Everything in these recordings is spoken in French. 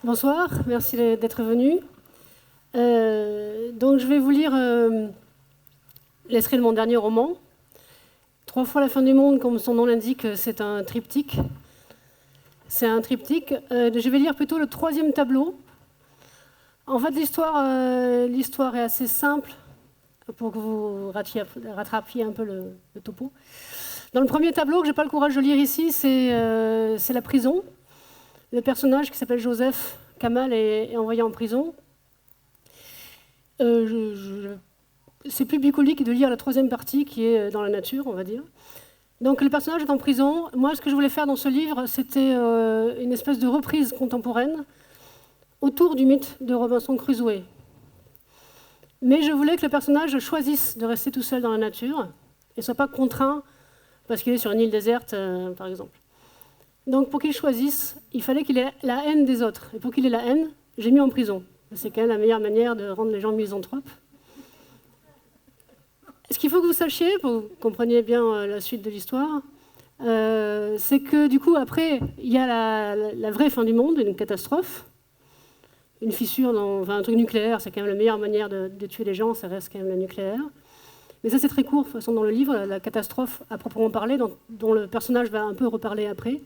Bonsoir, merci d'être venu. Donc je vais vous lire l'extrait de mon dernier roman. 3 fois la fin du monde, comme son nom l'indique, c'est un triptyque. C'est un triptyque. Je vais lire plutôt le 3e tableau. En fait, l'histoire est assez simple pour que vous rattrapiez un peu le topo. Dans le premier tableau, que je n'ai pas le courage de lire ici, c'est la prison. Le personnage qui s'appelle Joseph Kamal est envoyé en prison. C'est plus bucolique de lire la 3e partie qui est dans la nature, on va dire. Donc le personnage est en prison. Moi, ce que je voulais faire dans ce livre, c'était une espèce de reprise contemporaine autour du mythe de Robinson Crusoe. Mais je voulais que le personnage choisisse de rester tout seul dans la nature et ne soit pas contraint parce qu'il est sur une île déserte, par exemple. Donc pour qu'il choisisse, il fallait qu'il ait la haine des autres. Et pour qu'il ait la haine, j'ai mis en prison. C'est quand même la meilleure manière de rendre les gens misanthropes. Ce qu'il faut que vous sachiez, pour que vous compreniez bien la suite de l'histoire, c'est que du coup, après, il y a la vraie fin du monde, une catastrophe, une fissure, un truc nucléaire, c'est quand même la meilleure manière de tuer les gens, ça reste quand même le nucléaire. Mais ça, c'est très court, de toute façon, dans le livre, la catastrophe à proprement parler, dont le personnage va un peu reparler après.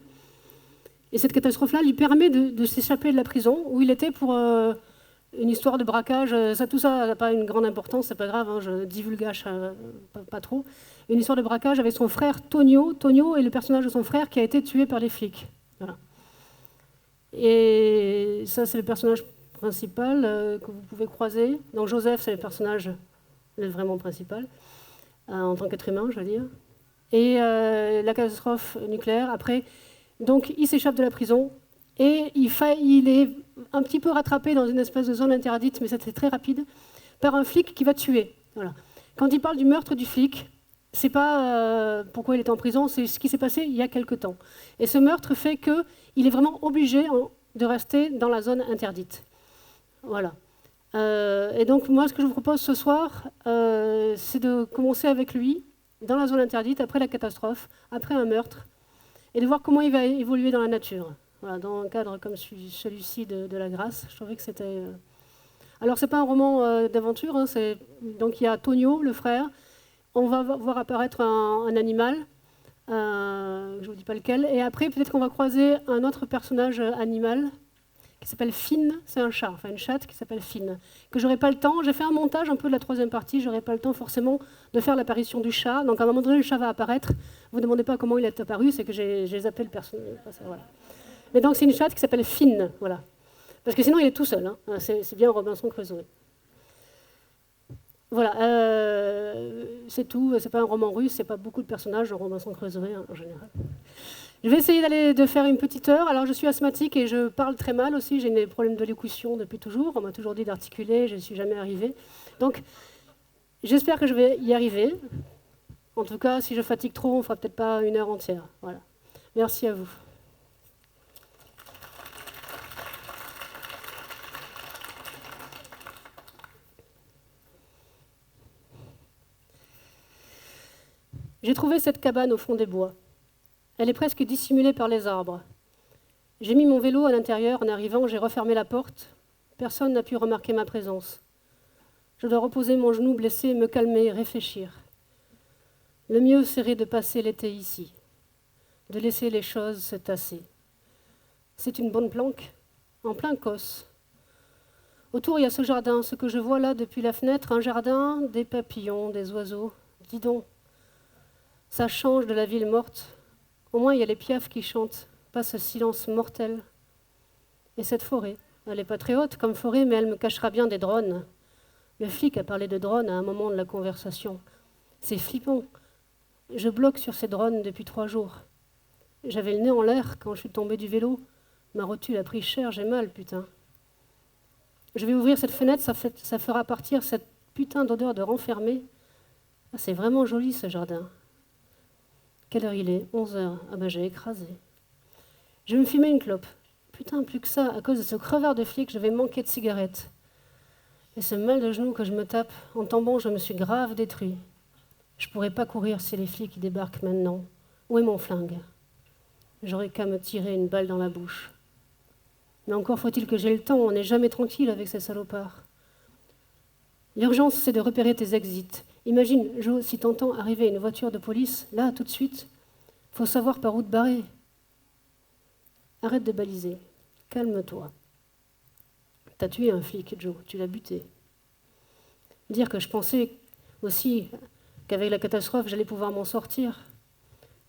Et cette catastrophe-là lui permet de s'échapper de la prison, où il était pour une histoire de braquage. Tout ça n'a pas une grande importance, c'est pas grave, hein, je divulgage pas trop. Une histoire de braquage avec son frère Tonio. Tonio est le personnage de son frère qui a été tué par les flics. Voilà. Et ça, c'est le personnage principal que vous pouvez croiser. Donc Joseph, c'est le personnage vraiment principal, en tant qu'être humain, je veux dire. Et la catastrophe nucléaire, après... Donc, il s'échappe de la prison et il est un petit peu rattrapé dans une espèce de zone interdite, mais c'est très rapide, par un flic qui va tuer. Voilà. Quand il parle du meurtre du flic, c'est pas pourquoi il est en prison, c'est ce qui s'est passé il y a quelque temps. Et ce meurtre fait qu'il est vraiment obligé de rester dans la zone interdite. Voilà. Et donc, moi, ce que je vous propose ce soir, c'est de commencer avec lui, dans la zone interdite, après la catastrophe, après un meurtre, et de voir comment il va évoluer dans la nature. Voilà, dans un cadre comme celui-ci de la grâce, je trouvais que c'était... Alors, ce n'est pas un roman d'aventure, hein, donc il y a Tonio, le frère, on va voir apparaître un animal, je ne vous dis pas lequel, et après, peut-être qu'on va croiser un autre personnage animal, qui s'appelle Finn, c'est un chat, enfin une chatte qui s'appelle Finn, que j'aurais pas le temps, j'ai fait un montage un peu de la 3e partie, j'aurais pas le temps forcément de faire l'apparition du chat, donc à un moment donné le chat va apparaître, vous ne demandez pas comment il est apparu, c'est que j'ai zappé le personnage, voilà. Mais donc c'est une chatte qui s'appelle Finn, voilà, parce que sinon il est tout seul, hein. C'est bien Robinson Crusoe. Voilà, c'est tout, c'est pas un roman russe, c'est pas beaucoup de personnages dans Robinson Crusoe hein, en général. Je vais essayer de faire une petite heure. Alors, je suis asthmatique et je parle très mal aussi. J'ai des problèmes de l'élocution depuis toujours. On m'a toujours dit d'articuler, je ne suis jamais arrivée. Donc, j'espère que je vais y arriver. En tout cas, si je fatigue trop, on ne fera peut-être pas une heure entière. Voilà. Merci à vous. J'ai trouvé cette cabane au fond des bois. Elle est presque dissimulée par les arbres. J'ai mis mon vélo à l'intérieur. En arrivant, j'ai refermé la porte. Personne n'a pu remarquer ma présence. Je dois reposer mon genou blessé, me calmer, réfléchir. Le mieux serait de passer l'été ici, de laisser les choses se tasser. C'est une bonne planque, en plein cos. Autour, il y a ce jardin, ce que je vois là depuis la fenêtre, un jardin, des papillons, des oiseaux. Dis donc, ça change de la ville morte. Au moins, il y a les piafs qui chantent, pas ce silence mortel. Et cette forêt, elle n'est pas très haute comme forêt, mais elle me cachera bien des drones. Le flic a parlé de drones à un moment de la conversation. C'est flippant. Je bloque sur ces drones depuis 3 jours. J'avais le nez en l'air quand je suis tombée du vélo. Ma rotule a pris cher, j'ai mal, putain. Je vais ouvrir cette fenêtre, ça fera partir cette putain d'odeur de renfermé. Ah, c'est vraiment joli ce jardin. Quelle heure il est ? 11h. Ah ben j'ai écrasé. Je vais me fumer une clope. Putain, plus que ça, à cause de ce crevard de flic, je vais manquer de cigarettes. Et ce mal de genou que je me tape, en tombant, je me suis grave détruit. Je pourrais pas courir si les flics y débarquent maintenant. Où est mon flingue ? J'aurais qu'à me tirer une balle dans la bouche. Mais encore faut-il que j'aie le temps, on n'est jamais tranquille avec ces salopards. L'urgence, c'est de repérer tes exits. Imagine, Jo, si t'entends arriver une voiture de police, là, tout de suite, faut savoir par où te barrer. Arrête de baliser. Calme-toi. T'as tué un flic, Joe, tu l'as buté. Dire que je pensais aussi qu'avec la catastrophe, j'allais pouvoir m'en sortir.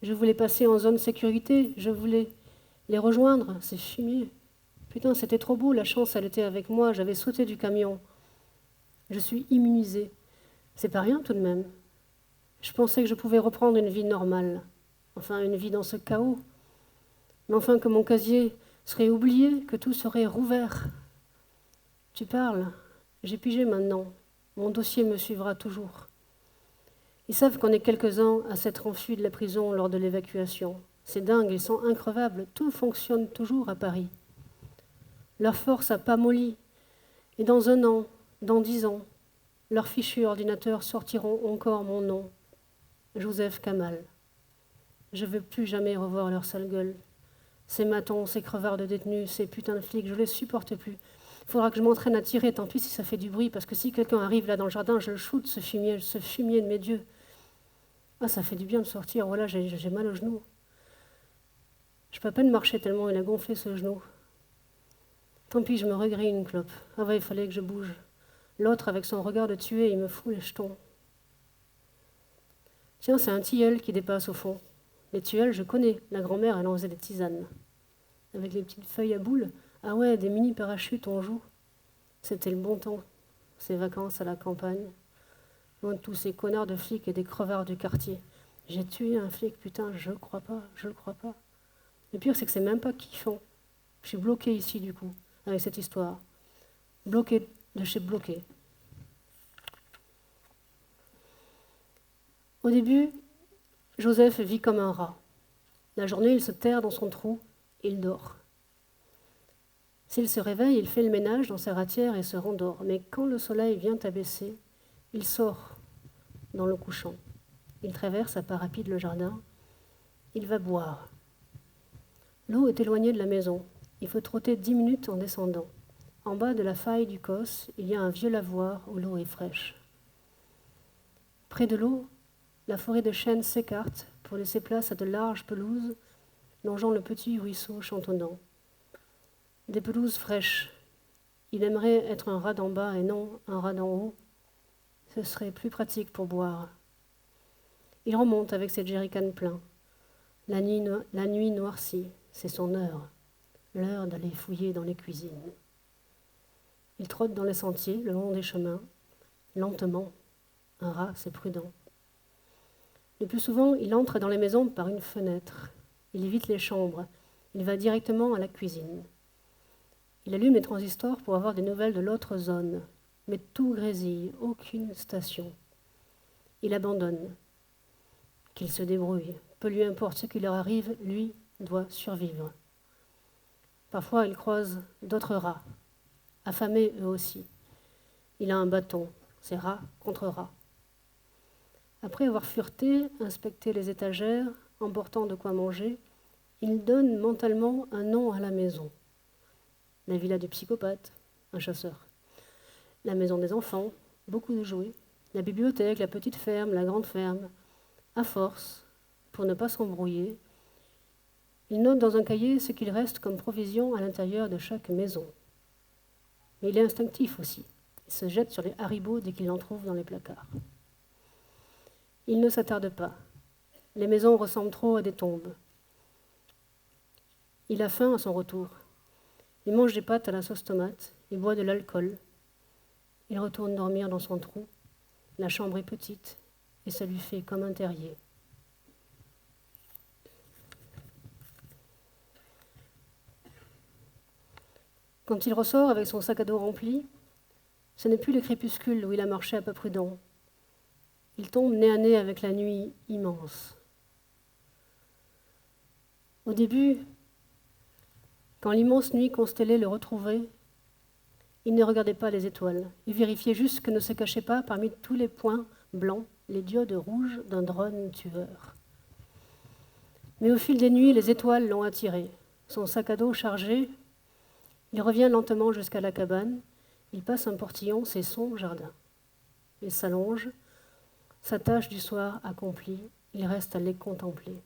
Je voulais passer en zone sécurité, je voulais les rejoindre, c'est fumier. Putain, c'était trop beau, la chance, elle était avec moi, j'avais sauté du camion. Je suis immunisée. C'est pas rien tout de même. Je pensais que je pouvais reprendre une vie normale. Enfin, une vie dans ce chaos. Mais enfin, que mon casier serait oublié, que tout serait rouvert. Tu parles, j'ai pigé maintenant. Mon dossier me suivra toujours. Ils savent qu'on est quelques-uns à s'être enfuis de la prison lors de l'évacuation. C'est dingue, ils sont increvables. Tout fonctionne toujours à Paris. Leur force a pas molli. Et dans 1 an, dans 10 ans, leurs fichus ordinateurs sortiront encore mon nom. Joseph Kamal. Je ne veux plus jamais revoir leur sale gueule. Ces matons, ces crevards de détenus, ces putains de flics, je les supporte plus. Il faudra que je m'entraîne à tirer, tant pis si ça fait du bruit, parce que si quelqu'un arrive là dans le jardin, je le shoot, ce fumier de mes dieux. Ah, ça fait du bien de sortir, voilà, j'ai mal au genou. Je peux à peine marcher tellement il a gonflé ce genou. Tant pis, je me regrette une clope. Ah ouais, il fallait que je bouge. L'autre, avec son regard de tuer, il me fout les jetons. Tiens, c'est un tilleul qui dépasse au fond. Les tilleuls, je connais. La grand-mère, elle en faisait des tisanes. Avec les petites feuilles à boules. Ah ouais, des mini-parachutes, on joue. C'était le bon temps. Ces vacances à la campagne. Loin de tous ces connards de flics et des crevards du quartier. J'ai tué un flic, putain, je le crois pas. Le pire, c'est que c'est même pas kiffant. Je suis bloquée ici, du coup, avec cette histoire. Bloquée de chez bloqué. Au début, Joseph vit comme un rat. La journée, il se terre dans son trou, il dort. S'il se réveille, il fait le ménage dans sa ratière et se rendort. Mais quand le soleil vient à baisser, il sort dans le couchant. Il traverse à pas rapide le jardin. Il va boire. L'eau est éloignée de la maison. Il faut trotter 10 minutes en descendant. En bas de la faille du Causse, il y a un vieux lavoir où l'eau est fraîche. Près de l'eau, la forêt de chênes s'écarte pour laisser place à de larges pelouses longeant le petit ruisseau chantonnant. Des pelouses fraîches. Il aimerait être un rat d'en bas et non un rat d'en haut. Ce serait plus pratique pour boire. Il remonte avec ses jerrycans pleins. La nuit noircie, c'est son heure. L'heure d'aller fouiller dans les cuisines. Il trotte dans les sentiers, le long des chemins, lentement. Un rat, c'est prudent. Le plus souvent, il entre dans les maisons par une fenêtre. Il évite les chambres. Il va directement à la cuisine. Il allume les transistors pour avoir des nouvelles de l'autre zone. Mais tout grésille, aucune station. Il abandonne. Qu'il se débrouille. Peu lui importe ce qui leur arrive, lui doit survivre. Parfois, il croise d'autres rats, affamés eux aussi. Il a un bâton, c'est rat contre rat. Après avoir fureté, inspecté les étagères, emportant de quoi manger, il donne mentalement un nom à la maison. La villa du psychopathe, un chasseur. La maison des enfants, beaucoup de jouets. La bibliothèque, la petite ferme, la grande ferme. À force, pour ne pas s'embrouiller, il note dans un cahier ce qu'il reste comme provision à l'intérieur de chaque maison. Mais il est instinctif aussi. Il se jette sur les haribots dès qu'il en trouve dans les placards. Il ne s'attarde pas. Les maisons ressemblent trop à des tombes. Il a faim à son retour. Il mange des pâtes à la sauce tomate. Il boit de l'alcool. Il retourne dormir dans son trou. La chambre est petite et ça lui fait comme un terrier. Quand il ressort avec son sac à dos rempli, ce n'est plus le crépuscule où il a marché à pas prudent. Il tombe nez à nez avec la nuit immense. Au début, quand l'immense nuit constellée le retrouvait, il ne regardait pas les étoiles. Il vérifiait juste que ne se cachaient pas parmi tous les points blancs les diodes rouges d'un drone tueur. Mais au fil des nuits, les étoiles l'ont attiré. Son sac à dos chargé, Il revient lentement jusqu'à la cabane. Il passe un portillon, c'est son jardin. Il s'allonge, sa tâche du soir accomplie, il reste à les contempler.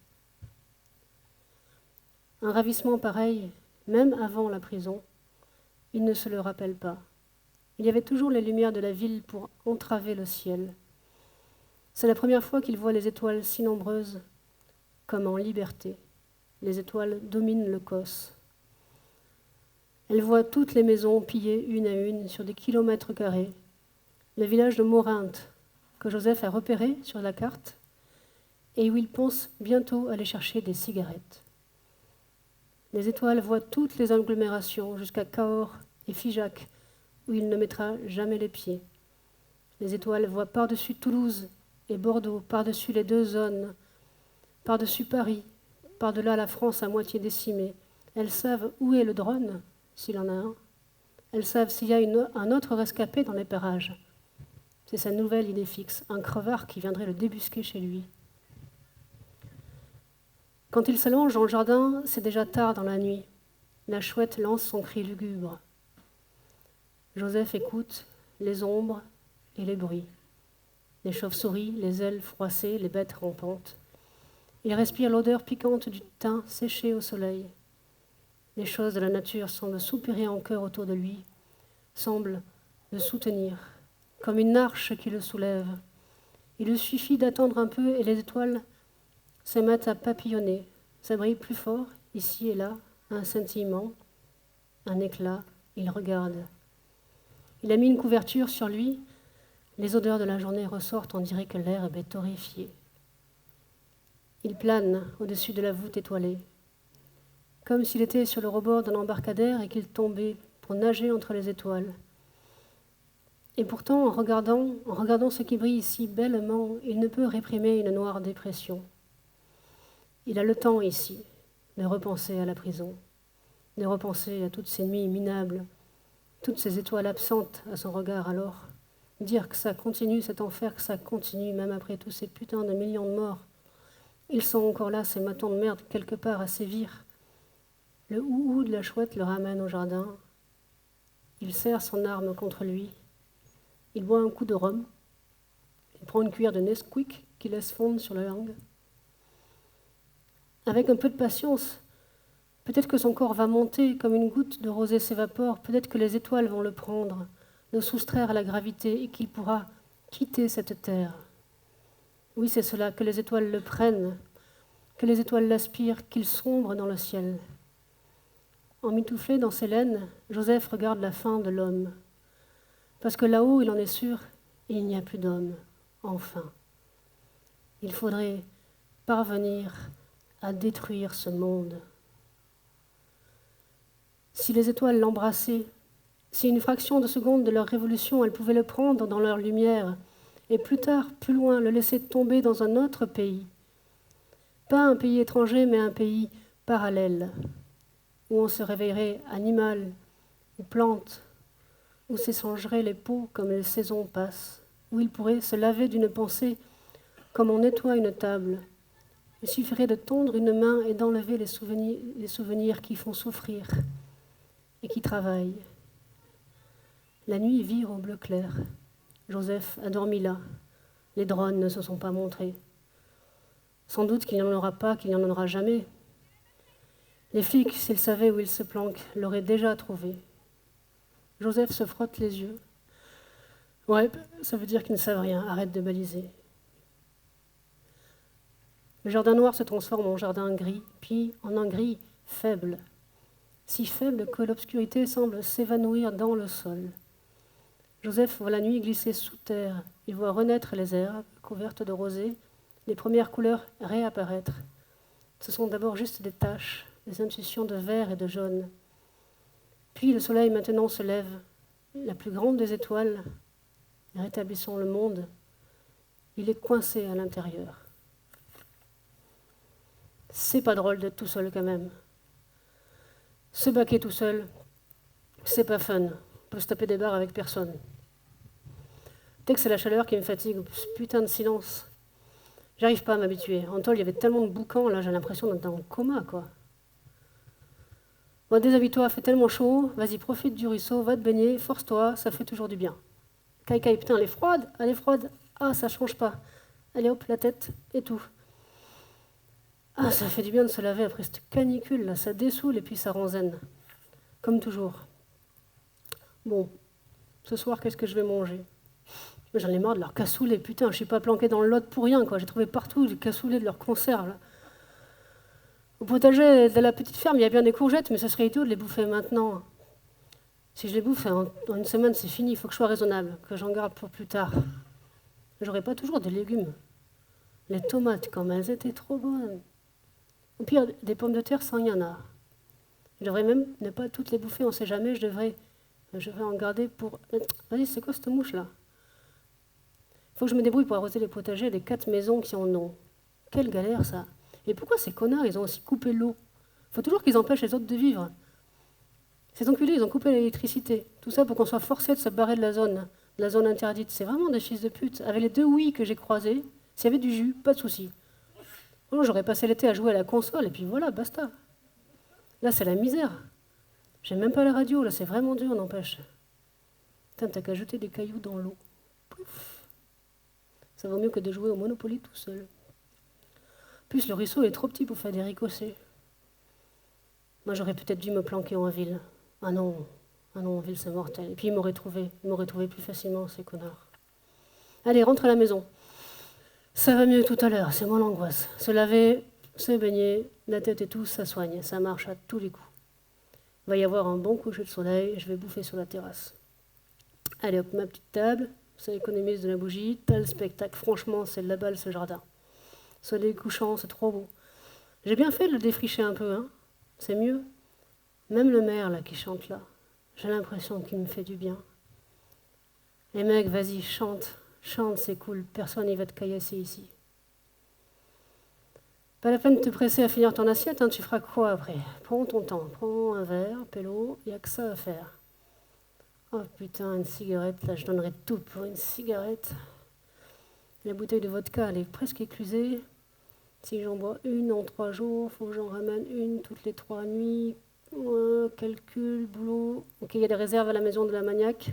Un ravissement pareil, même avant la prison, il ne se le rappelle pas. Il y avait toujours les lumières de la ville pour entraver le ciel. C'est la première fois qu'il voit les étoiles si nombreuses comme en liberté. Les étoiles dominent le cos. Elle voit toutes les maisons pillées une à une sur des kilomètres carrés. Le village de Morinthe, que Joseph a repéré sur la carte, et où il pense bientôt aller chercher des cigarettes. Les étoiles voient toutes les agglomérations jusqu'à Cahors et Figeac, où il ne mettra jamais les pieds. Les étoiles voient par-dessus Toulouse et Bordeaux, par-dessus les deux zones, par-dessus Paris, par-delà la France à moitié décimée. Elles savent où est le drone, s'il en a un. Elles savent s'il y a un autre rescapé dans les parages. C'est sa nouvelle idée fixe, un crevard qui viendrait le débusquer chez lui. Quand il s'allonge dans le jardin, c'est déjà tard dans la nuit. La chouette lance son cri lugubre. Joseph écoute les ombres et les bruits. Les chauves-souris, les ailes froissées, les bêtes rampantes. Il respire l'odeur piquante du thym séché au soleil. Les choses de la nature semblent soupirer en chœur autour de lui, semblent le soutenir, comme une arche qui le soulève. Il lui suffit d'attendre un peu et les étoiles se mettent à papillonner. Ça brille plus fort, ici et là, un scintillement, un éclat. Il regarde. Il a mis une couverture sur lui. Les odeurs de la journée ressortent, on dirait que l'herbe est torréfiée. Il plane au-dessus de la voûte étoilée, comme s'il était sur le rebord d'un embarcadère et qu'il tombait pour nager entre les étoiles. Et pourtant, en regardant ce qui brille si bellement, il ne peut réprimer une noire dépression. Il a le temps ici de repenser à la prison, de repenser à toutes ces nuits minables, toutes ces étoiles absentes à son regard alors. Dire que ça continue, cet enfer, que ça continue, même après tous ces putains de millions de morts. Ils sont encore là, ces matons de merde, quelque part à sévir. Le hou-hou de la chouette le ramène au jardin. Il serre son arme contre lui. Il boit un coup de rhum. Il prend une cuillère de Nesquik qu'il laisse fondre sur la langue. Avec un peu de patience, peut-être que son corps va monter comme une goutte de rosée s'évapore, peut-être que les étoiles vont le prendre, le soustraire à la gravité et qu'il pourra quitter cette terre. Oui, c'est cela, que les étoiles le prennent, que les étoiles l'aspirent, qu'il sombre dans le ciel. Emmitouflé dans ses laines, Joseph regarde la fin de l'homme. Parce que là-haut, il en est sûr, il n'y a plus d'homme, enfin. Il faudrait parvenir à détruire ce monde. Si les étoiles l'embrassaient, si une fraction de seconde de leur révolution, elles pouvaient le prendre dans leur lumière, et plus tard, plus loin, le laisser tomber dans un autre pays. Pas un pays étranger, mais un pays parallèle, où on se réveillerait animal ou plante, où s'échangeraient les peaux comme les saisons passent, où il pourrait se laver d'une pensée comme on nettoie une table. Il suffirait de tondre une main et d'enlever les souvenirs qui font souffrir et qui travaillent. La nuit vire au bleu clair. Joseph a dormi là. Les drones ne se sont pas montrés. Sans doute qu'il n'y en aura pas, qu'il n'y en aura jamais. Les flics, s'ils savaient où il se planque, l'auraient déjà trouvé. Joseph se frotte les yeux. Ouais, ça veut dire qu'ils ne savent rien. Arrête de baliser. Le jardin noir se transforme en jardin gris, puis en un gris faible. Si faible que l'obscurité semble s'évanouir dans le sol. Joseph voit la nuit glisser sous terre. Il voit renaître les herbes couvertes de rosée, les premières couleurs réapparaître. Ce sont d'abord juste des taches, des impulsions de vert et de jaune. Puis le soleil maintenant se lève, la plus grande des étoiles, rétablissant le monde. Il est coincé à l'intérieur. C'est pas drôle d'être tout seul quand même. Se baquer tout seul, c'est pas fun. On peut se taper des barres avec personne. Dès que c'est la chaleur qui me fatigue, ce putain de silence. J'arrive pas à m'habituer. En tôle, il y avait tellement de boucans, là j'ai l'impression d'être dans le coma, quoi. Bon, déshabille-toi, fait tellement chaud, vas-y, profite du ruisseau, va te baigner, force-toi, ça fait toujours du bien. Caille, putain, elle est froide, ah, ça change pas. Allez hop, la tête et tout. Ah, ça fait du bien de se laver après cette canicule, là, ça dessoule et puis ça rend zen. Comme toujours. Bon, ce soir, qu'est-ce que je vais manger? J'en ai marre de leurs cassoulets, putain, je suis pas planqué dans le lot pour rien, quoi. J'ai trouvé partout des cassoulets de leurs conserves, là. Au potager de la petite ferme, il y a bien des courgettes, mais ce serait idiot de les bouffer maintenant. Si je les bouffe en une semaine, c'est fini, il faut que je sois raisonnable, que j'en garde pour plus tard. J'aurai pas toujours des légumes. Les tomates, comme elles étaient trop bonnes. Au pire, des pommes de terre, ça, il y en a. Je devrais même ne pas toutes les bouffer, on ne sait jamais, je devrais en garder pour... Vas-y, c'est quoi cette mouche-là? Il faut que je me débrouille pour arroser les potagers des 4 maisons qui en ont. Quelle galère, ça. Et pourquoi ces connards, ils ont aussi coupé l'eau? Il faut toujours qu'ils empêchent les autres de vivre. Ces enculés, ils ont coupé l'électricité. Tout ça pour qu'on soit forcé de se barrer de la zone interdite. C'est vraiment des fils de pute. Avec les 2 oui que j'ai croisés, s'il y avait du jus, pas de souci. Oh, j'aurais passé l'été à jouer à la console, et puis voilà, basta. Là, c'est la misère. J'ai même pas la radio, là, c'est vraiment dur, n'empêche. Putain, t'as qu'à jeter des cailloux dans l'eau. Pouf. Ça vaut mieux que de jouer au Monopoly tout seul. En plus, le ruisseau est trop petit pour faire des ricossets. Moi, j'aurais peut-être dû me planquer en ville. Ah non, en ville, c'est mortel. Et puis, ils m'auraient trouvé plus facilement, ces connards. Allez, rentre à la maison. Ça va mieux tout à l'heure, c'est moins l'angoisse. Se laver, se baigner, la tête et tout, ça soigne, ça marche à tous les coups. Il va y avoir un bon coucher de soleil, je vais bouffer sur la terrasse. Allez hop, ma petite table, ça économise de la bougie, t'as le spectacle, franchement, c'est de la balle ce jardin. Soleil couchant, c'est trop beau. J'ai bien fait de le défricher un peu, hein. C'est mieux. Même le maire, là, qui chante là, j'ai l'impression qu'il me fait du bien. Les mecs, vas-y, chante, c'est cool, personne n'y va te caillasser ici. Pas la peine de te presser à finir ton assiette, hein, tu feras quoi après? Prends ton temps, prends un verre, pélo, il n'y a que ça à faire. Oh putain, une cigarette, là je donnerais tout pour une cigarette. La bouteille de vodka, elle est presque éclusée. Si j'en bois une en 3 jours, faut que j'en ramène une toutes les 3 nuits. Calcul, boulot. Ok, il y a des réserves à la maison de la maniaque.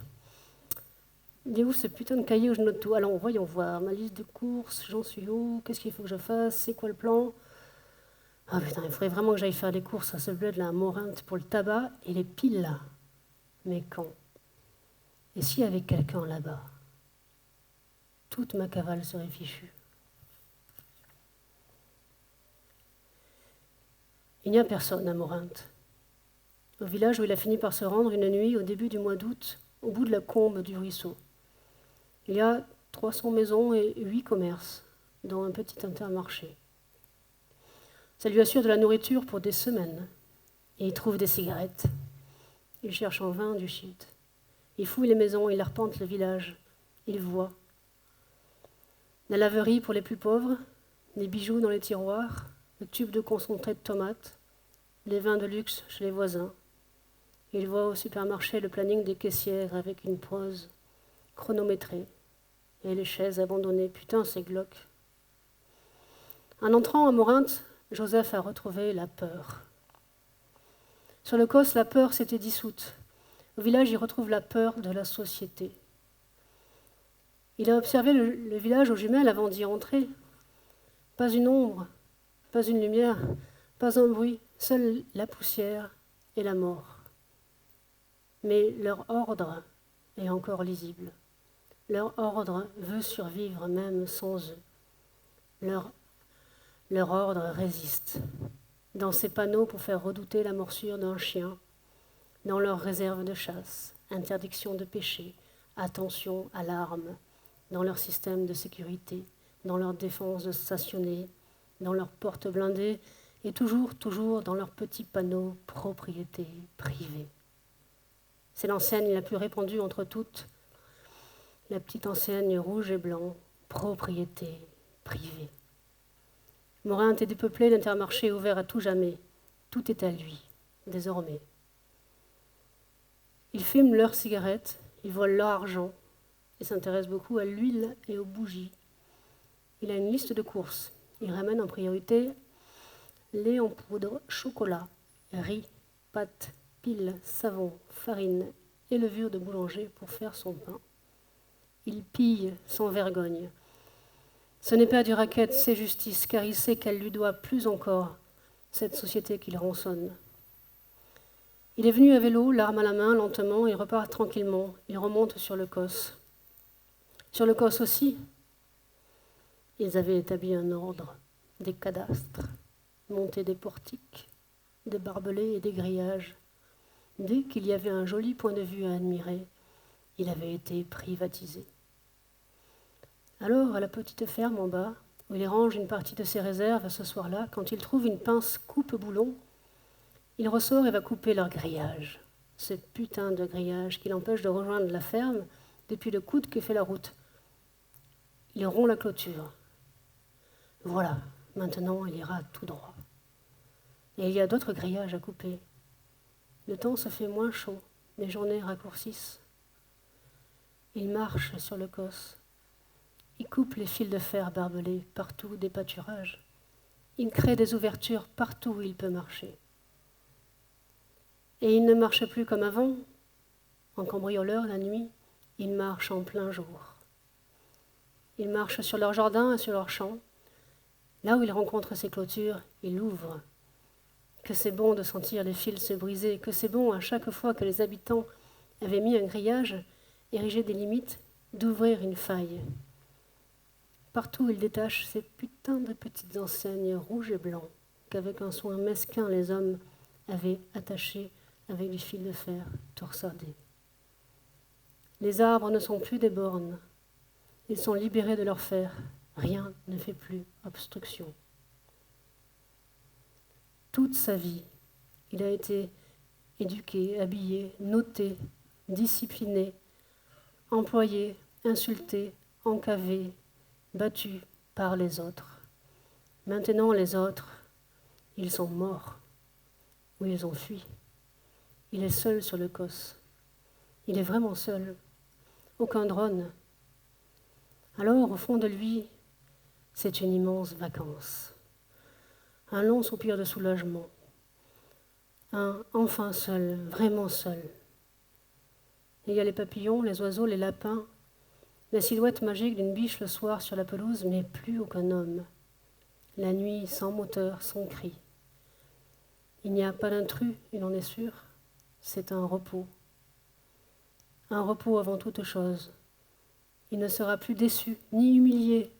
Il est où ce putain de cahier où je note tout? Alors, voyons voir. Ma liste de courses, j'en suis où? Qu'est-ce qu'il faut que je fasse? C'est quoi le plan? Ah putain, il faudrait vraiment que j'aille faire des courses à ce bled là, à Morinte, pour le tabac et les piles là. Mais quand? Et s'il y avait quelqu'un là-bas? Toute ma cavale serait fichue. Il n'y a personne à Morinte. Au village où il a fini par se rendre une nuit au début du mois d'août, au bout de la combe du ruisseau. Il y a 300 maisons et 8 commerces, dont un petit intermarché. Ça lui assure de la nourriture pour des semaines. Et il trouve des cigarettes. Il cherche en vain du shit. Il fouille les maisons, il arpente le village. Il voit. La laverie pour les plus pauvres, les bijoux dans les tiroirs, le tube de concentré de tomates, les vins de luxe chez les voisins. Il voit au supermarché le planning des caissières avec une prose chronométrée et les chaises abandonnées. Putain, c'est glauque. En entrant à Morinte, Joseph a retrouvé la peur. Sur le Causse, la peur s'était dissoute. Au village, il retrouve la peur de la société. Il a observé le village aux jumelles avant d'y entrer. Pas une ombre, pas une lumière, pas un bruit, seule la poussière et la mort. Mais leur ordre est encore lisible. Leur ordre veut survivre même sans eux. Leur ordre résiste. Dans ces panneaux pour faire redouter la morsure d'un chien, dans leurs réserves de chasse, interdiction de pêcher, attention à l'arme, dans leur système de sécurité, dans leur défense de stationner, dans leurs portes blindées et toujours dans leurs petits panneaux propriété privée. C'est l'enseigne la plus répandue entre toutes, la petite enseigne rouge et blanc, propriété privée. Morinte est dépeuplé, l'Intermarché est ouvert à tout jamais. Tout est à lui, désormais. Il fume leurs cigarettes, il vole leur argent, il s'intéresse beaucoup à l'huile et aux bougies. Il a une liste de courses. Il ramène en priorité lait en poudre, chocolat, riz, pâtes, pile, savon, farine et levure de boulanger pour faire son pain. Il pille sans vergogne. Ce n'est pas du racket, c'est justice, car il sait qu'elle lui doit plus encore, cette société qu'il rançonne. Il est venu à vélo, l'arme à la main, lentement, il repart tranquillement. Il remonte sur le Causse. Sur le Causse aussi, ils avaient établi un ordre, des cadastres, monté des portiques, des barbelés et des grillages. Dès qu'il y avait un joli point de vue à admirer, il avait été privatisé. Alors, à la petite ferme en bas, où il range une partie de ses réserves ce soir-là, quand il trouve une pince coupe-boulon, il ressort et va couper leur grillage. Ce putain de grillage qui l'empêche de rejoindre la ferme depuis le coude que fait la route. Il rompt la clôture. Voilà, maintenant il ira tout droit. Et il y a d'autres grillages à couper. Le temps se fait moins chaud, les journées raccourcissent. Il marche sur le Causse. Il coupe les fils de fer barbelés partout des pâturages. Il crée des ouvertures partout où il peut marcher. Et il ne marche plus comme avant, en cambrioleur la nuit, il marche en plein jour. Il marche sur leur jardin et sur leurs champs. Là où il rencontre ses clôtures, il ouvre. Que c'est bon de sentir les fils se briser, que c'est bon à chaque fois que les habitants avaient mis un grillage, érigé des limites, d'ouvrir une faille. Partout, il détache ces putains de petites enseignes rouges et blancs qu'avec un soin mesquin les hommes avaient attachées avec du fil de fer torsadé. Les arbres ne sont plus des bornes. Ils sont libérés de leur fer. Rien ne fait plus obstruction. Toute sa vie, il a été éduqué, habillé, noté, discipliné, employé, insulté, encavé, battu par les autres. Maintenant, les autres, ils sont morts ou ils ont fui. Il est seul sur le Causse. Il est vraiment seul. Aucun drone. Alors, au fond de lui, c'est une immense vacance. Un long soupir de soulagement. Un enfin seul, vraiment seul. Il y a les papillons, les oiseaux, les lapins, la silhouette magique d'une biche le soir sur la pelouse, mais plus aucun homme. La nuit sans moteur, sans cri. Il n'y a pas d'intrus, il en est sûr. C'est un repos. Un repos avant toute chose. Il ne sera plus déçu, ni humilié,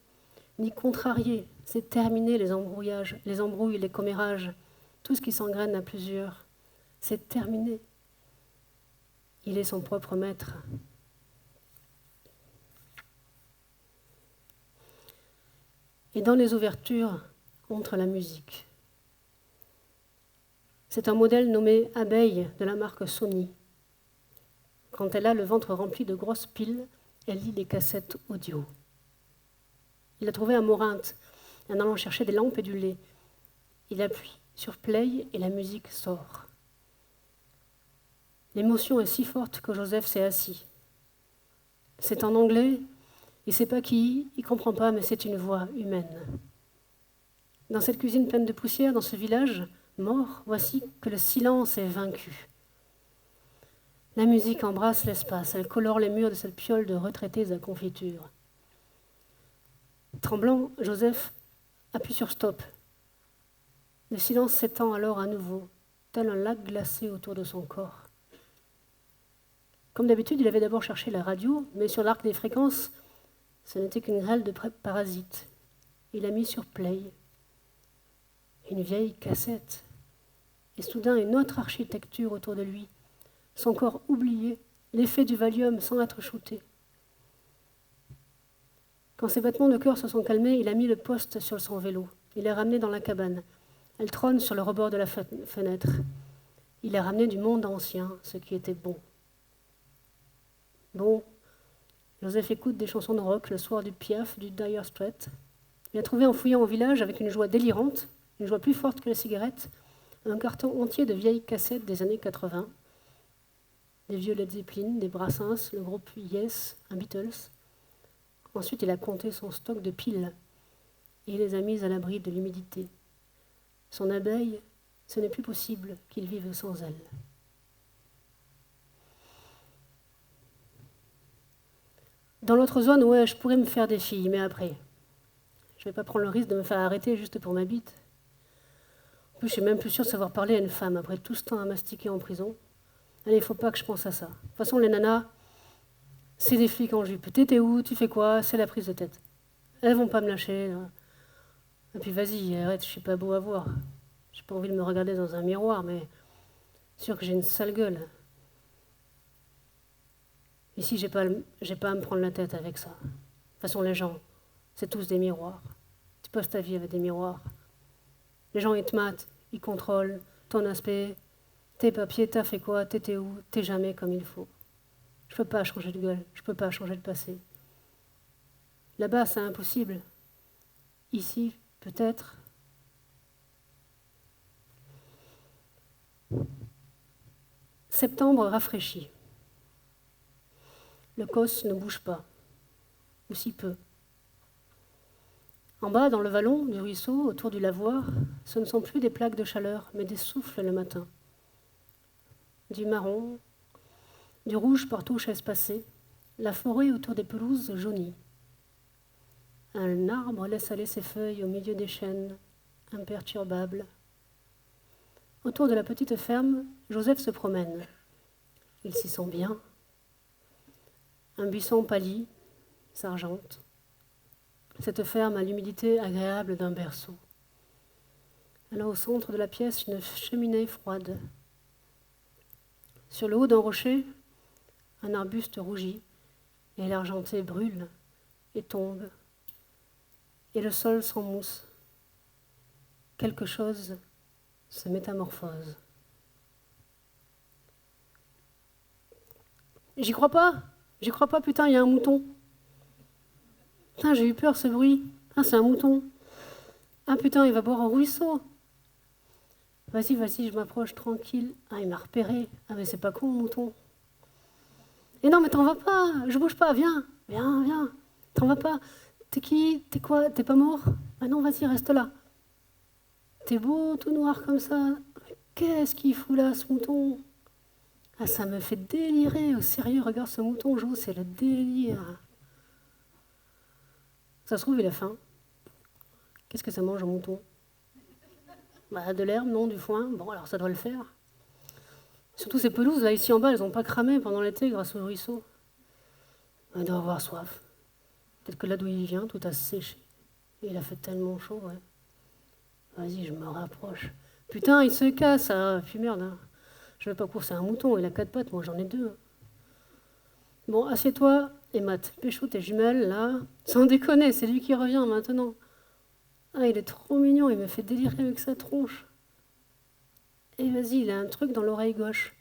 ni contrarié. C'est terminé les embrouillages, les embrouilles, les commérages, tout ce qui s'engraine à plusieurs. C'est terminé. Il est son propre maître. Et dans les ouvertures, entre la musique. C'est un modèle nommé Abeille de la marque Sony. Quand elle a le ventre rempli de grosses piles, elle lit des cassettes audio. Il a trouvé à Morinthe, en allant chercher des lampes et du lait. Il appuie sur play et la musique sort. L'émotion est si forte que Joseph s'est assis. C'est en anglais, il ne sait pas qui, il ne comprend pas, mais c'est une voix humaine. Dans cette cuisine pleine de poussière, dans ce village mort, voici que le silence est vaincu. La musique embrasse l'espace, elle colore les murs de cette piole de retraités à confiture. Tremblant, Joseph appuie sur stop. Le silence s'étend alors à nouveau, tel un lac glacé autour de son corps. Comme d'habitude, il avait d'abord cherché la radio, mais sur l'arc des fréquences, ce n'était qu'une grêle de parasites. Il a mis sur play une vieille cassette. Et soudain, une autre architecture autour de lui. Son corps oublié, l'effet du Valium sans être shooté. Quand ses battements de cœur se sont calmés, il a mis le poste sur son vélo. Il l'a ramené dans la cabane. Elle trône sur le rebord de la fenêtre. Il a ramené du monde ancien, ce qui était bon. Bon, Joseph écoute des chansons de rock le soir du Piaf, du Dire Straits. Il a trouvé en fouillant au village, avec une joie délirante, une joie plus forte que la cigarette, un carton entier de vieilles cassettes des années 80, des vieux Led Zeppelin, des Brassens, le groupe Yes, un Beatles. Ensuite, il a compté son stock de piles et les a mises à l'abri de l'humidité. Son abeille, ce n'est plus possible qu'il vive sans elle. Dans l'autre zone, ouais, je pourrais me faire des filles, mais après, je vais pas prendre le risque de me faire arrêter juste pour ma bite. En plus, je suis même plus sûre de savoir parler à une femme après tout ce temps à mastiquer en prison. Allez, il faut pas que je pense à ça. De toute façon, les nanas, c'est des flics en jupe. T'es où? Tu fais quoi? C'est la prise de tête. Elles vont pas me lâcher. Là. Et puis vas-y, arrête, je suis pas beau à voir. J'ai pas envie de me regarder dans un miroir, mais sûr que j'ai une sale gueule. Ici, j'ai pas à me prendre la tête avec ça. De toute façon, les gens, c'est tous des miroirs. Tu passes ta vie avec des miroirs. Les gens, ils te matent, ils contrôlent ton aspect, tes papiers, t'as fait quoi, t'étais où, t'es jamais comme il faut. Je peux pas changer de gueule, je peux pas changer de passé. Là-bas, c'est impossible. Ici, peut-être. Septembre rafraîchit. Le cos ne bouge pas, ou si peu. En bas, dans le vallon du ruisseau, autour du lavoir, ce ne sont plus des plaques de chaleur, mais des souffles le matin. Du marron, du rouge partout où espacé, la forêt autour des pelouses jaunit. Un arbre laisse aller ses feuilles au milieu des chênes, imperturbable. Autour de la petite ferme, Joseph se promène. Il s'y sent bien. Un buisson pâlit, s'argente. Cette ferme a l'humidité agréable d'un berceau. Elle a au centre de la pièce une cheminée froide. Sur le haut d'un rocher, un arbuste rougit, et l'argenté brûle et tombe, et le sol s'emmousse. Quelque chose se métamorphose. J'y crois pas, putain, il y a un mouton. Putain, j'ai eu peur, ce bruit. Ah, c'est un mouton. Ah, putain, il va boire au ruisseau. Vas-y, je m'approche tranquille. Ah, il m'a repéré. Ah, mais c'est pas con, mouton. Et non, mais t'en vas pas, je bouge pas, viens. T'en vas pas. T'es qui? T'es quoi? T'es pas mort? Ah non, vas-y, reste là. T'es beau, tout noir comme ça. Qu'est-ce qu'il fout là, ce mouton? Ah, ça me fait délirer. Au sérieux, regarde ce mouton, Jo, c'est le délire. Ça se trouve, il a faim. Qu'est-ce que ça mange, un mouton? Bah, de l'herbe, non, du foin. Bon, alors ça doit le faire. Surtout ces pelouses, là, ici en bas, elles n'ont pas cramé pendant l'été grâce au ruisseau. Il doit avoir soif. Peut-être que là d'où il vient, tout a séché. Et il a fait tellement chaud, ouais. Vas-y, je me rapproche. Putain, il se casse, ah, puis merde. Hein. Je vais pas courser un mouton, il a 4 pattes, moi j'en ai 2. Bon, assieds-toi et mate. Pécho tes jumelles, là. Sans déconner, c'est lui qui revient maintenant. Ah, il est trop mignon, il me fait délirer avec sa tronche. Et vas-y, il a un truc dans l'oreille gauche.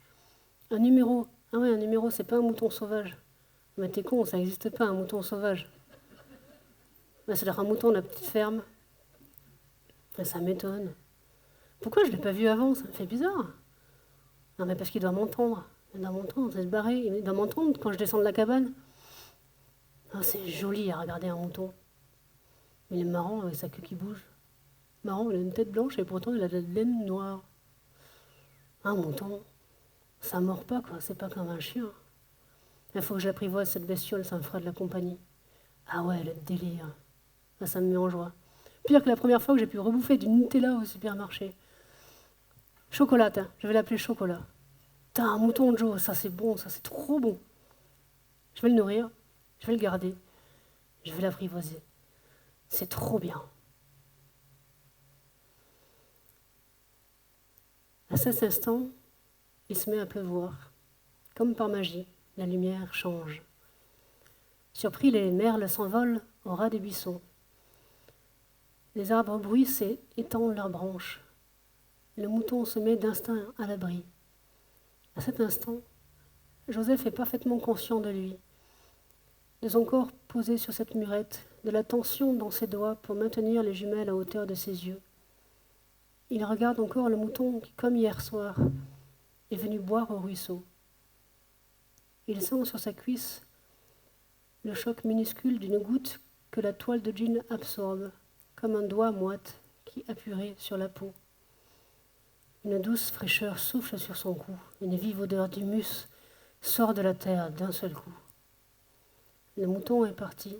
Un numéro. Ah ouais, un numéro, c'est pas un mouton sauvage. Mais t'es con, ça n'existe pas, un mouton sauvage. Bah, c'est un mouton de la petite ferme. Et ça m'étonne. Pourquoi je ne l'ai pas vu avant? Ça me fait bizarre. Non, mais parce qu'il doit m'entendre. Il doit m'entendre, c'est se barrer. Il doit m'entendre quand je descends de la cabane. Oh, c'est joli à regarder un mouton. Il est marrant avec sa queue qui bouge. Marrant, il a une tête blanche et pourtant il a de la laine noire. Un mouton, ça mord pas, quoi. C'est pas comme un chien. Il faut que j'apprivoise cette bestiole, ça me fera de la compagnie. Ah ouais, le délire. Là, ça me met en joie. Pire que la première fois que j'ai pu rebouffer du Nutella au supermarché. Chocolat, hein. Je vais l'appeler Chocolat. T'as un mouton, Joe, ça c'est bon, ça c'est trop bon. Je vais le nourrir, je vais le garder, je vais l'apprivoiser. C'est trop bien. À cet instant, il se met à pleuvoir. Comme par magie, la lumière change. Surpris, les merles s'envolent au ras des buissons. Les arbres bruissent et étendent leurs branches. Le mouton se met d'instinct à l'abri. À cet instant, Joseph est parfaitement conscient de lui, de son corps posé sur cette murette, de la tension dans ses doigts pour maintenir les jumelles à hauteur de ses yeux. Il regarde encore le mouton qui, comme hier soir, est venu boire au ruisseau. Il sent sur sa cuisse le choc minuscule d'une goutte que la toile de jean absorbe, comme un doigt moite qui appuierait sur la peau. Une douce fraîcheur souffle sur son cou, une vive odeur d'humus sort de la terre d'un seul coup. le mouton est parti,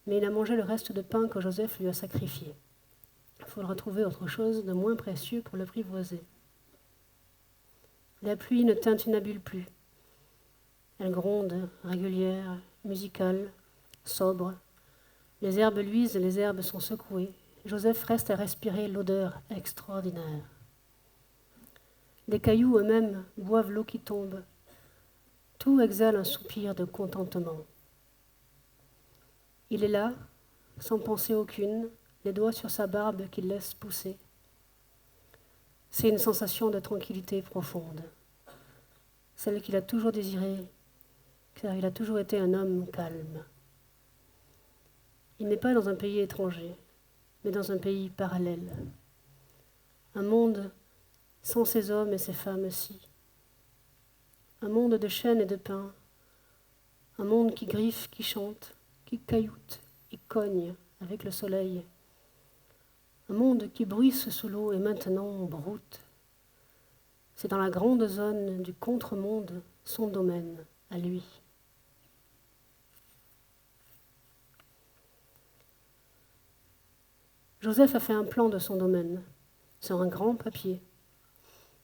mais il a mangé le reste de pain que Joseph lui a sacrifié. Il faudra trouver autre chose de moins précieux pour l'apprivoiser. La pluie ne tintinabule plus. Elle gronde, régulière, musicale, sobre. Les herbes luisent, les herbes sont secouées. Joseph reste à respirer l'odeur extraordinaire. Les cailloux eux-mêmes boivent l'eau qui tombe. Tout exhale un soupir de contentement. Il est là, sans pensée aucune, les doigts sur sa barbe qu'il laisse pousser. C'est une sensation de tranquillité profonde, celle qu'il a toujours désirée, car il a toujours été un homme calme. Il n'est pas dans un pays étranger, mais dans un pays parallèle. Un monde sans ces hommes et ces femmes-ci. Un monde de chêne et de pin. Un monde qui griffe, qui chante, qui cailloute et cogne avec le soleil. Un monde qui bruisse sous l'eau et maintenant broute. C'est dans la grande zone du contre-monde son domaine, à lui. Joseph a fait un plan de son domaine, sur un grand papier.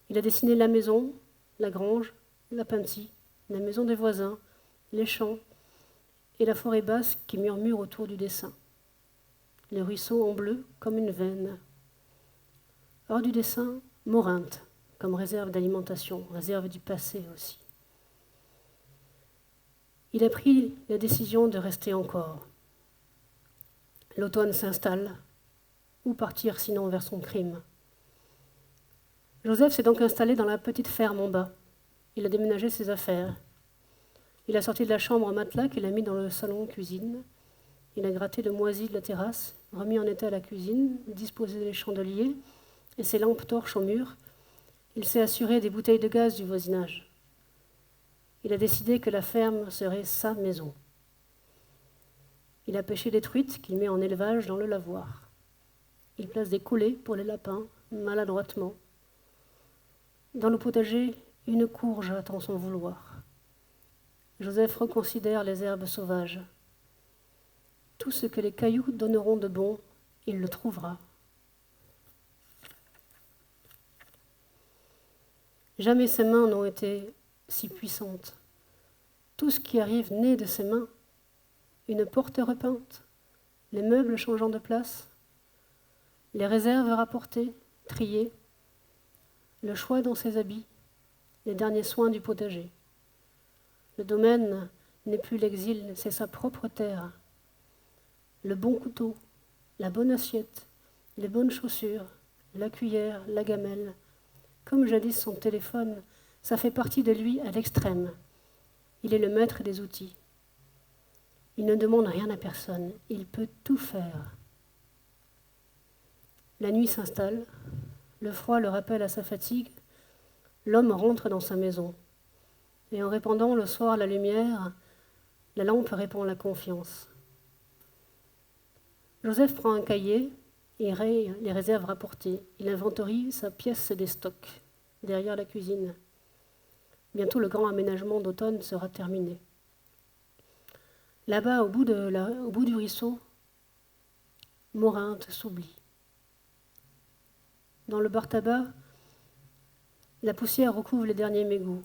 Il a dessiné la maison, la grange, la pentie, la maison des voisins, les champs et la forêt basse qui murmure autour du dessin. Les ruisseaux en bleu comme une veine. Hors du dessin, Morinthe, comme réserve d'alimentation, réserve du passé aussi. Il a pris la décision de rester encore. L'automne s'installe. Où partir sinon vers son crime? Joseph s'est donc installé dans la petite ferme en bas. Il a déménagé ses affaires. Il a sorti de la chambre un matelas qu'il a mis dans le salon-cuisine. Il a gratté le moisi de la terrasse, remis en état la cuisine, disposé les chandeliers et ses lampes torches au mur. Il s'est assuré des bouteilles de gaz du voisinage. Il a décidé que la ferme serait sa maison. Il a pêché des truites qu'il met en élevage dans le lavoir. Il place des coulées pour les lapins, maladroitement. Dans le potager, une courge attend son vouloir. Joseph reconsidère les herbes sauvages. Tout ce que les cailloux donneront de bon, il le trouvera. Jamais ses mains n'ont été si puissantes. Tout ce qui arrive naît de ses mains. Une porte repeinte, les meubles changeant de place, les réserves rapportées, triées, le choix dans ses habits, les derniers soins du potager. Le domaine n'est plus l'exil, c'est sa propre terre. Le bon couteau, la bonne assiette, les bonnes chaussures, la cuillère, la gamelle, comme jadis son téléphone, ça fait partie de lui à l'extrême. Il est le maître des outils. Il ne demande rien à personne, il peut tout faire. La nuit s'installe, le froid le rappelle à sa fatigue, l'homme rentre dans sa maison. Et en répandant le soir la lumière, la lampe répand la confiance. Joseph prend un cahier et raye les réserves rapportées. Il inventorie sa pièce des stocks, derrière la cuisine. Bientôt le grand aménagement d'automne sera terminé. Là-bas, au bout du ruisseau, Morinthe s'oublie. Dans le bar tabac, la poussière recouvre les derniers mégots.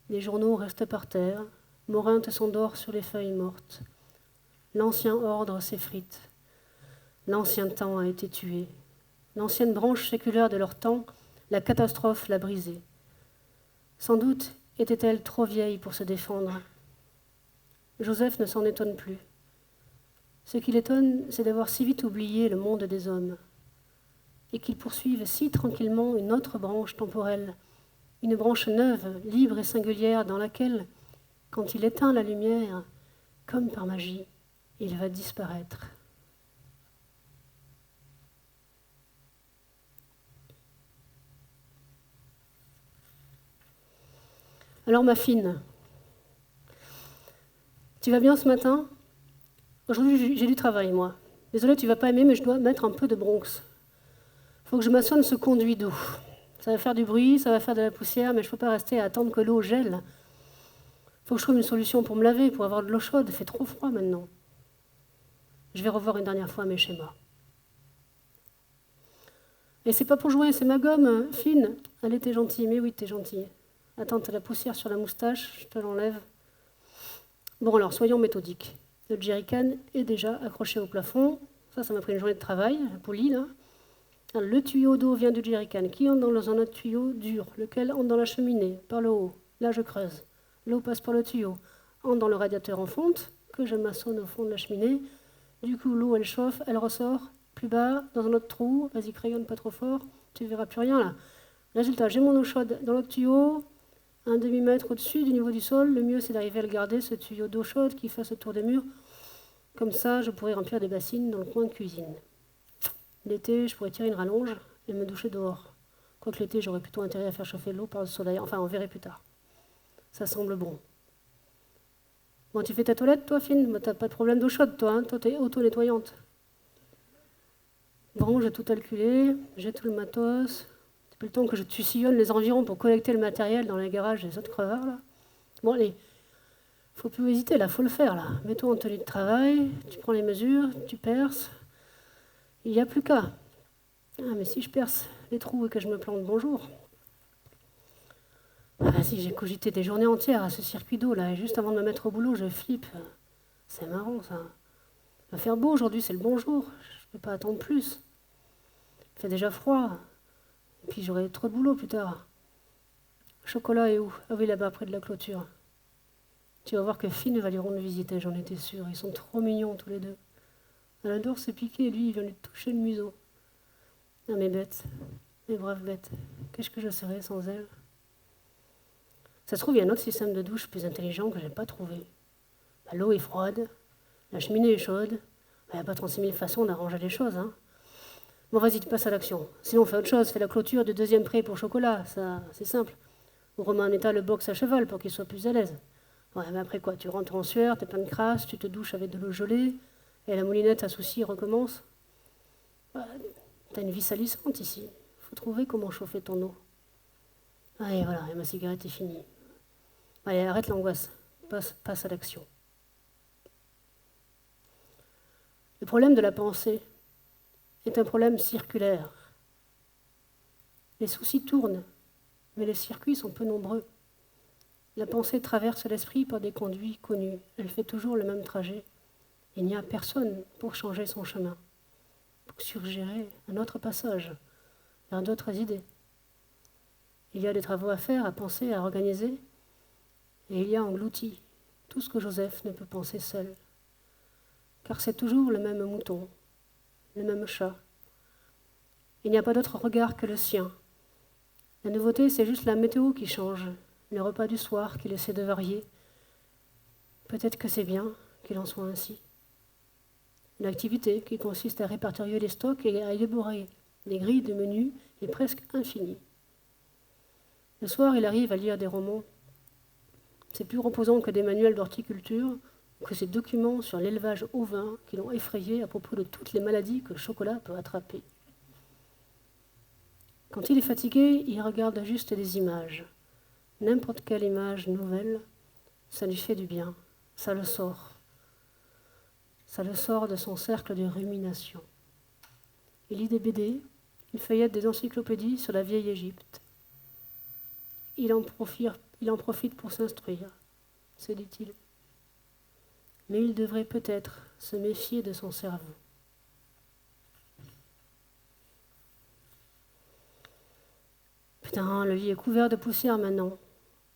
Les journaux restent par terre. Morinthe s'endort sur les feuilles mortes. L'ancien ordre s'effrite. L'ancien temps a été tué. L'ancienne branche séculaire de leur temps, la catastrophe l'a brisée. Sans doute était-elle trop vieille pour se défendre. Joseph ne s'en étonne plus. Ce qui l'étonne, c'est d'avoir si vite oublié le monde des hommes et qu'ils poursuivent si tranquillement une autre branche temporelle, une branche neuve, libre et singulière dans laquelle, quand il éteint la lumière, comme par magie, il va disparaître. Alors ma fine, tu vas bien ce matin? Aujourd'hui j'ai du travail moi. Désolée, tu vas pas aimer, mais je dois mettre un peu de Bronx. Il faut que je m'assomme ce conduit d'eau. Ça va faire du bruit, ça va faire de la poussière, mais je ne peux pas rester à attendre que l'eau gèle. Faut que je trouve une solution pour me laver, pour avoir de l'eau chaude. Il fait trop froid maintenant. Je vais revoir une dernière fois mes schémas. Et c'est pas pour jouer, c'est ma gomme fine. Allez, t'es gentille. Mais oui, t'es gentille. Attends, t'as la poussière sur la moustache, je te l'enlève. Bon, alors, soyons méthodiques. Le jerrycan est déjà accroché au plafond. Ça m'a pris une journée de travail, poli, là. Alors, le tuyau d'eau vient du jerrycan qui entre dans un autre tuyau dur, lequel entre dans la cheminée, par le haut. Là, je creuse. L'eau passe par le tuyau, entre dans le radiateur en fonte, que je maçonne au fond de la cheminée. Du coup, l'eau, elle chauffe, elle ressort plus bas, dans un autre trou. Vas-y, crayonne pas trop fort, tu ne verras plus rien, là. Résultat, j'ai mon eau chaude dans l'autre tuyau, un demi-mètre au-dessus du niveau du sol. Le mieux, c'est d'arriver à le garder, ce tuyau d'eau chaude qui fasse le tour des murs. Comme ça, je pourrais remplir des bassines dans le coin de cuisine. L'été, je pourrais tirer une rallonge et me doucher dehors. Quoique l'été, j'aurais plutôt intérêt à faire chauffer l'eau par le soleil. Enfin, on verrait plus tard. Ça semble bon. Bon, tu fais ta toilette, toi, Fine? Bah, t'as pas de problème d'eau chaude, toi. Hein, toi, t'es auto-nettoyante. Bon, j'ai tout calculé. J'ai tout le matos. Depuis le temps que tu sillonnes les environs pour collecter le matériel dans les garages des autres crevards, là. Bon, allez. Faut plus hésiter, là. Faut le faire, là. Mets-toi en tenue de travail. Tu prends les mesures. Tu perces. Il n'y a plus qu'à. Ah, mais si je perce les trous et que je me plante, bonjour. Ah, si j'ai cogité des journées entières à ce circuit d'eau, là, et juste avant de me mettre au boulot, je flippe. C'est marrant, ça. Il va faire beau aujourd'hui, c'est le bon jour. Je ne peux pas attendre plus. Il fait déjà froid. Et puis j'aurai trop de boulot plus tard. Le chocolat est où? Ah oui, là-bas, près de la clôture. Tu vas voir que Finn va lui rendre visite, j'en étais sûre. Ils sont trop mignons, tous les deux. Elle adore se piquer, et lui, il vient lui toucher le museau. Ah, mes bêtes, mes braves bêtes. Qu'est-ce que je serais sans elles? Ça se trouve, il y a un autre système de douche plus intelligent que je n'ai pas trouvé. Bah, l'eau est froide, la cheminée est chaude. Il n'y a pas 36 000 façons d'arranger les choses. Hein. Bon, vas-y, tu passes à l'action. Sinon, fais autre chose, fais la clôture du deuxième pré pour chocolat, ça, c'est simple. Ou remets en état le box à cheval pour qu'il soit plus à l'aise. Ouais, mais après quoi? Tu rentres en sueur, t'es plein de crasse, tu te douches avec de l'eau gelée, et la moulinette à souci recommence. Bah, t'as une vie salissante ici. Faut trouver comment chauffer ton eau. Allez, voilà, et ma cigarette est finie. Allez, arrête l'angoisse. Passe à l'action. Le problème de la pensée est un problème circulaire. Les soucis tournent, mais les circuits sont peu nombreux. La pensée traverse l'esprit par des conduits connus. Elle fait toujours le même trajet. Il n'y a personne pour changer son chemin, pour suggérer un autre passage vers d'autres idées. Il y a des travaux à faire, à penser, à organiser, et il y a englouti tout ce que Joseph ne peut penser seul. Car c'est toujours le même mouton, le même chat. Il n'y a pas d'autre regard que le sien. La nouveauté, c'est juste la météo qui change, le repas du soir qu'il essaie de varier. Peut-être que c'est bien qu'il en soit ainsi. L'activité qui consiste à répertorier les stocks et à élaborer des grilles de menus est presque infinie. Le soir, il arrive à lire des romans. C'est plus reposant que des manuels d'horticulture, que ces documents sur l'élevage ovin qui l'ont effrayé à propos de toutes les maladies que le chocolat peut attraper. Quand il est fatigué, il regarde juste des images. N'importe quelle image nouvelle, ça lui fait du bien, ça le sort. Ça le sort de son cercle de rumination. Il lit des BD, il feuillette des encyclopédies sur la vieille Égypte. Il en profite pour s'instruire, se dit-il. Mais il devrait peut-être se méfier de son cerveau. Putain, le lit est couvert de poussière maintenant.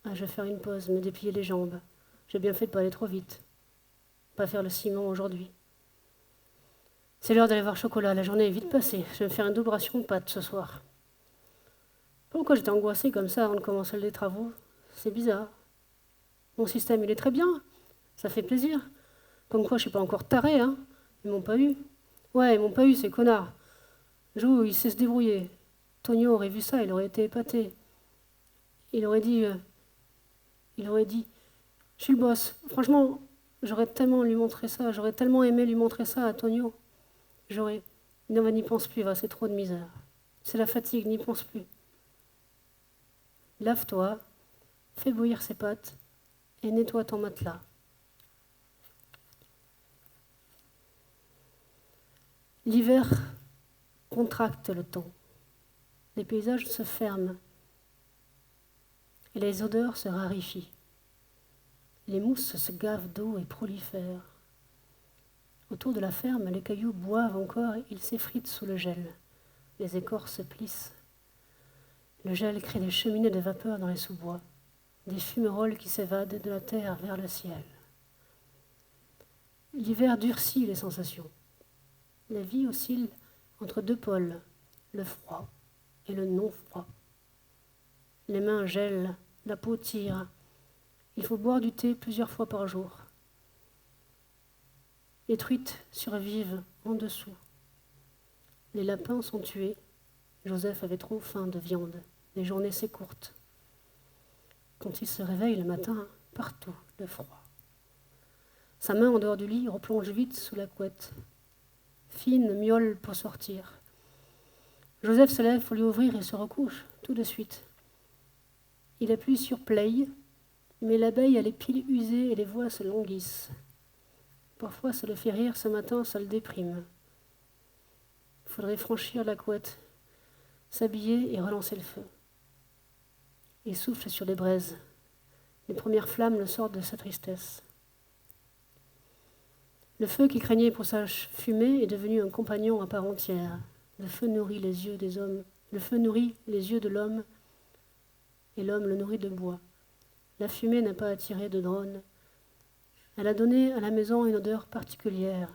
Ah, je vais faire une pause, me déplier les jambes. J'ai bien fait de pas aller trop vite. Pas faire le ciment aujourd'hui. C'est l'heure d'aller voir Chocolat, la journée est vite passée. Je vais me faire une double ration de pâtes ce soir. Pourquoi j'étais angoissée comme ça avant de commencer les travaux? C'est bizarre. Mon système, il est très bien. Ça fait plaisir. Comme quoi, je suis pas encore tarée, hein. Ils m'ont pas eu. Ouais, ils m'ont pas eu, ces connards. Jo, il sait se débrouiller. Tonio aurait vu ça, il aurait été épaté. Il aurait dit, je suis le boss. Franchement, j'aurais tellement aimé lui montrer ça à Tonio. Non, n'y pense plus, va, c'est trop de misère. C'est la fatigue, n'y pense plus. Lave-toi, fais bouillir ces pâtes et nettoie ton matelas. L'hiver contracte le temps. Les paysages se ferment et les odeurs se raréfient. Les mousses se gavent d'eau et prolifèrent. Autour de la ferme, les cailloux boivent encore, ils s'effritent sous le gel. Les écorces se plissent. Le gel crée des cheminées de vapeur dans les sous-bois, des fumerolles qui s'évadent de la terre vers le ciel. L'hiver durcit les sensations. La vie oscille entre deux pôles, le froid et le non-froid. Les mains gèlent, la peau tire. Il faut boire du thé plusieurs fois par jour. Les truites survivent en dessous. Les lapins sont tués. Joseph avait trop faim de viande. Les journées s'écourtent. Quand il se réveille le matin, partout le froid. Sa main en dehors du lit replonge vite sous la couette. Fine miaule pour sortir. Joseph se lève pour lui ouvrir et se recouche tout de suite. Il appuie sur play, mais l'abeille a les piles usées et les voix se languissent. Parfois, ça le fait rire, ce matin, ça le déprime. Il faudrait franchir la couette, s'habiller et relancer le feu. Il souffle sur les braises. Les premières flammes le sortent de sa tristesse. Le feu qui craignait pour sa fumée est devenu un compagnon à part entière. Le feu nourrit les yeux des hommes. Le feu nourrit les yeux de l'homme et l'homme le nourrit de bois. La fumée n'a pas attiré de drone. Elle a donné à la maison une odeur particulière.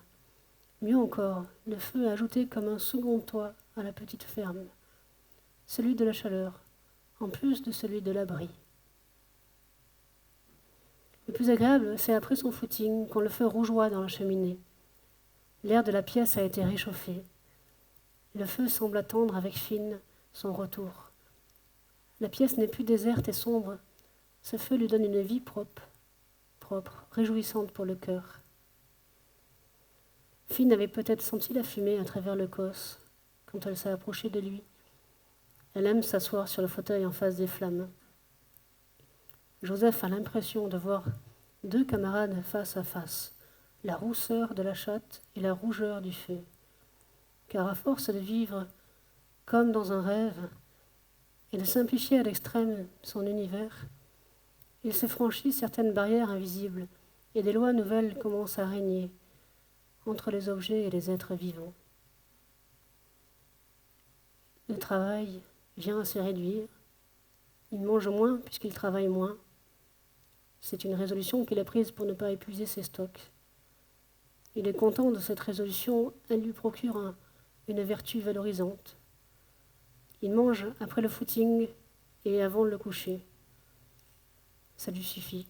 Mieux encore, le feu a ajouté comme un second toit à la petite ferme, celui de la chaleur, en plus de celui de l'abri. Le plus agréable, c'est après son footing, quand le feu rougeoie dans la cheminée. L'air de la pièce a été réchauffé. Le feu semble attendre avec Finn son retour. La pièce n'est plus déserte et sombre. Ce feu lui donne une vie propre, réjouissante pour le cœur. Finn avait peut-être senti la fumée à travers le cos quand elle s'est approchée de lui. Elle aime s'asseoir sur le fauteuil en face des flammes. Joseph a l'impression de voir deux camarades face à face, la rousseur de la chatte et la rougeur du feu. Car à force de vivre comme dans un rêve et de simplifier à l'extrême son univers, il se franchit certaines barrières invisibles et des lois nouvelles commencent à régner entre les objets et les êtres vivants. Le travail vient à se réduire. Il mange moins puisqu'il travaille moins. C'est une résolution qu'il a prise pour ne pas épuiser ses stocks. Il est content de cette résolution, elle lui procure une vertu valorisante. Il mange après le footing et avant le coucher. Ça lui suffit.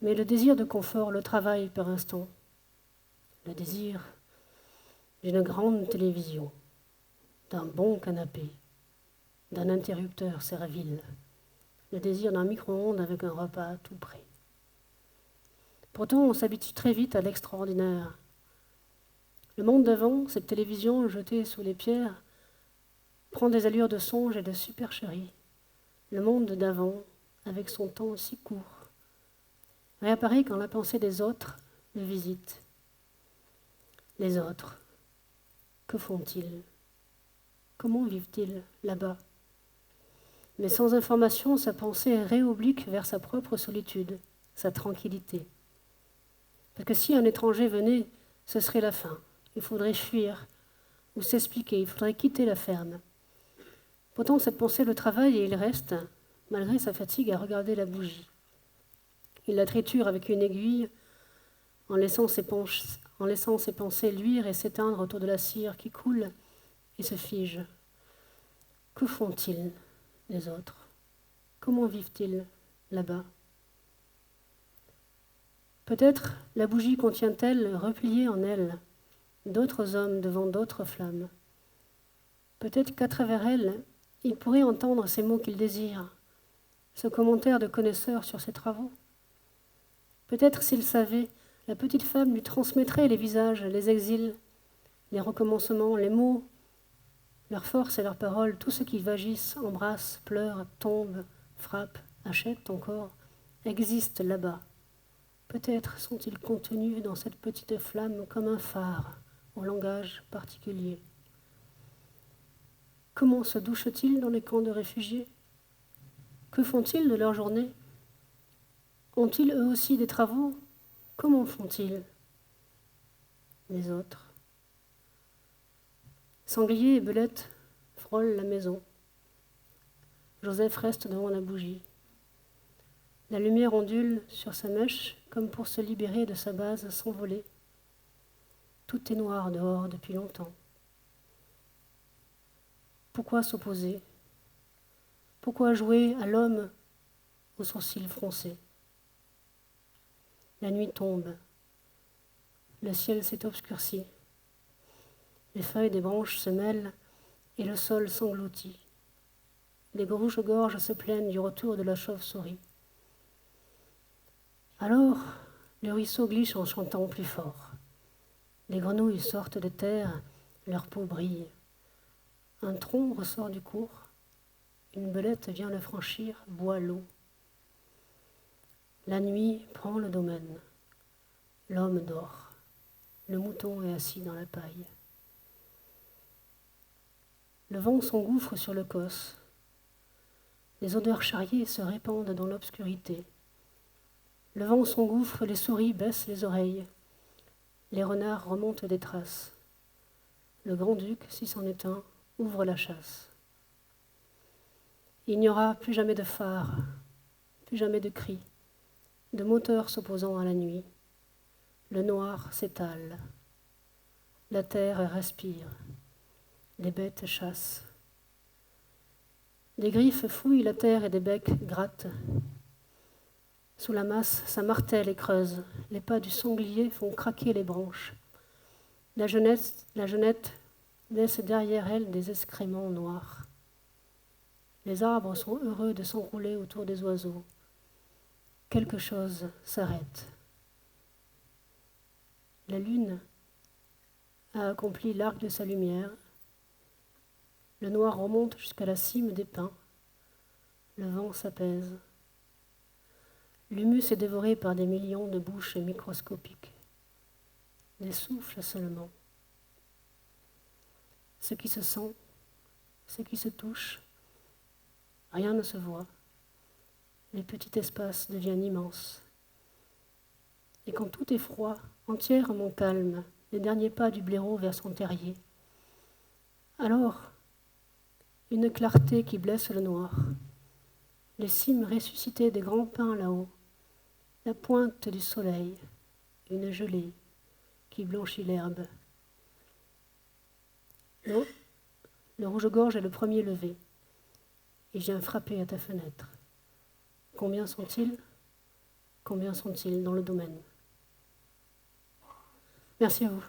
Mais le désir de confort le travaille par instant. Le désir d'une grande télévision, d'un bon canapé, d'un interrupteur servile, le désir d'un micro-ondes avec un repas tout prêt. Pourtant, on s'habitue très vite à l'extraordinaire. Le monde d'avant, cette télévision jetée sous les pierres, prend des allures de songe et de supercherie. Le monde d'avant, avec son temps si court, réapparaît quand la pensée des autres le visite. Les autres, que font-ils? Comment vivent-ils là-bas? Mais sans information, sa pensée réoblique vers sa propre solitude, sa tranquillité. Parce que si un étranger venait, ce serait la fin. Il faudrait fuir ou s'expliquer, il faudrait quitter la ferme. Pourtant, cette pensée le travaille et il reste, malgré sa fatigue, à regarder la bougie. Il la triture avec une aiguille en laissant ses pensées luire et s'éteindre autour de la cire qui coule et se fige. Que font-ils, les autres? Comment vivent-ils là-bas? Peut-être la bougie contient-elle, repliée en elle, d'autres hommes devant d'autres flammes. Peut-être qu'à travers elle, il pourrait entendre ces mots qu'il désire, ce commentaire de connaisseur sur ses travaux. Peut-être s'il savait, la petite femme lui transmettrait les visages, les exils, les recommencements, les mots Leur force et leur parole, tout ce qui vagissent, embrasse, pleure, tombe, frappe, achète encore, existe là-bas. Peut-être sont-ils contenus dans cette petite flamme comme un phare au langage particulier. Comment se douchent-ils dans les camps de réfugiés? Que font-ils de leur journée? Ont-ils eux aussi des travaux? Comment font-ils? Les autres. Sanglier et belette frôlent la maison. Joseph reste devant la bougie. La lumière ondule sur sa mèche comme pour se libérer de sa base s'envoler. Tout est noir dehors depuis longtemps. Pourquoi s'opposer? Pourquoi jouer à l'homme aux sourcils froncés? La nuit tombe. Le ciel s'est obscurci. Les feuilles des branches se mêlent et le sol s'engloutit. Les rouges-gorges se plaignent du retour de la chauve-souris. Alors, le ruisseau glisse en chantant plus fort. Les grenouilles sortent de terre, leur peau brille. Un tronc ressort du cours. Une belette vient le franchir, boit l'eau. La nuit prend le domaine. L'homme dort. Le mouton est assis dans la paille. Le vent s'engouffre sur le cos. Les odeurs charriées se répandent dans l'obscurité. Le vent s'engouffre, les souris baissent les oreilles. Les renards remontent des traces. Le grand-duc, si c'en est un, ouvre la chasse. Il n'y aura plus jamais de phare, plus jamais de cris, de moteurs s'opposant à la nuit. Le noir s'étale. La terre respire. Les bêtes chassent. Des griffes fouillent la terre et des becs grattent. Sous la masse, ça martèle et creuse. Les pas du sanglier font craquer les branches. La jeunette laisse derrière elle des excréments noirs. Les arbres sont heureux de s'enrouler autour des oiseaux. Quelque chose s'arrête. La lune a accompli l'arc de sa lumière. Le noir remonte jusqu'à la cime des pins. Le vent s'apaise. L'humus est dévoré par des millions de bouches microscopiques. Des souffles seulement. Ce qui se sent, ce qui se touche, rien ne se voit. Les petits espaces deviennent immenses. Et quand tout est froid, entièrement calme, les derniers pas du blaireau vers son terrier, alors, une clarté qui blesse le noir, les cimes ressuscitées des grands pins là-haut, la pointe du soleil, une gelée qui blanchit l'herbe. Le rouge-gorge est le premier levé. Il vient frapper à ta fenêtre. Combien sont-ils? Combien sont-ils dans le domaine? Merci à vous.